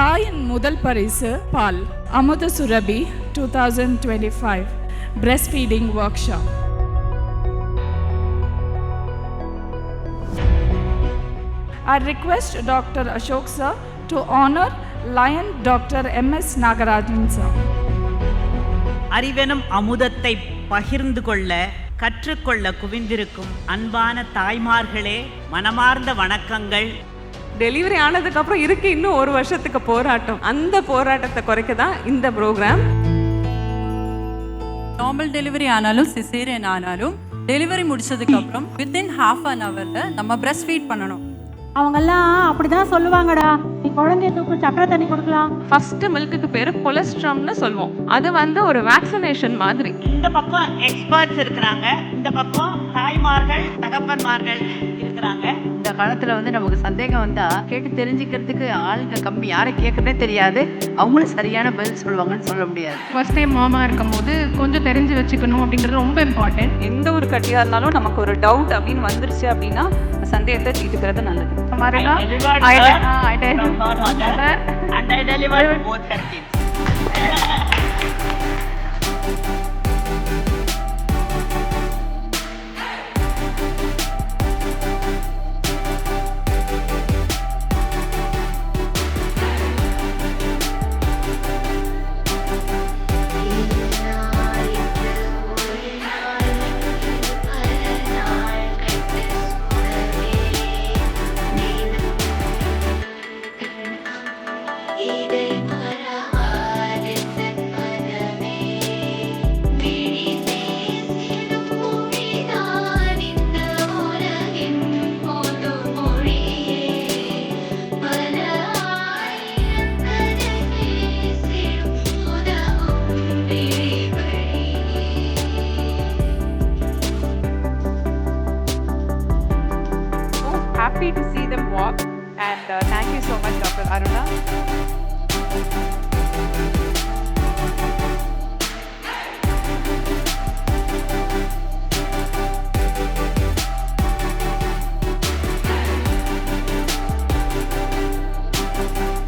தாயின் முதல் பரிசு பால். அமுத Surabhi 2025 breast feeding workshop. I request Dr. Ashok sir to honor Lion Dr. M.S. Nagarajan sir. அறிவெனும் அமுதத்தை பகிர்ந்து கொள்ள கற்றுக்கொள்ள குவிந்திருக்கும் அன்பான தாய்மார்களே, மனமார்ந்த வணக்கங்கள். டெலிவரி ஆனதுக்கப்புறம் இருக்கு இன்னும் ஒரு வருஷத்துக்கு போராட்டம். அந்த போராட்டத்தை குறைக்க தான் இந்த ப்ரோக்ராம். நார்மல் டெலிவரி ஆனாலும் சிசேரியன் ஆனாலும் டெலிவரி முடிச்சதுக்கப்புறம் வித்தின் ½ an hourல நம்ம பிரஸ்ட் ஃபீட் பண்ணணும். அவங்கெல்லாம் அப்படிதான் சொல்லுவாங்கடா, நீ குழந்தைய தூக்கு, சக்கரை தண்ணி கொடுக்கலாம். ஃபர்ஸ்ட் மில்க்குக்கு பேரு கொலஸ்ட்ராம்னு சொல்லுவோம். அது ஒரு வேக்சினேஷன் மாதிரி. இந்த பக்கம் எக்ஸ்பர்ட்ஸ் இருக்கிறாங்க, இந்த பக்கம் தாய்மார்கள் தகப்பன்மார்கள் இருக்கிறாங்க. இந்த காலத்தில் நமக்கு சந்தேகம் வந்தால் கேட்டு தெரிஞ்சுக்கிறதுக்கு ஆளுங்க கம்மி, யாரை கேட்குறதே தெரியாது, அவங்களும் சரியான பதில் சொல்லுவாங்கன்னு சொல்ல முடியாது. ஃபர்ஸ்ட் டைம் மாமா இருக்கும் போது கொஞ்சம் தெரிஞ்சு வச்சுக்கணும் அப்படிங்கிறது ரொம்ப இம்பார்ட்டன்ட். எந்த ஒரு கட்டியாக இருந்தாலும் நமக்கு ஒரு டவுட் அப்படின்னு வந்துருச்சு அப்படின்னா சந்தேகத்தை தீர்த்துக்கிறது நல்லது. I delivered both her kids. Happy to see them walk and thank you so much Dr. Aruna.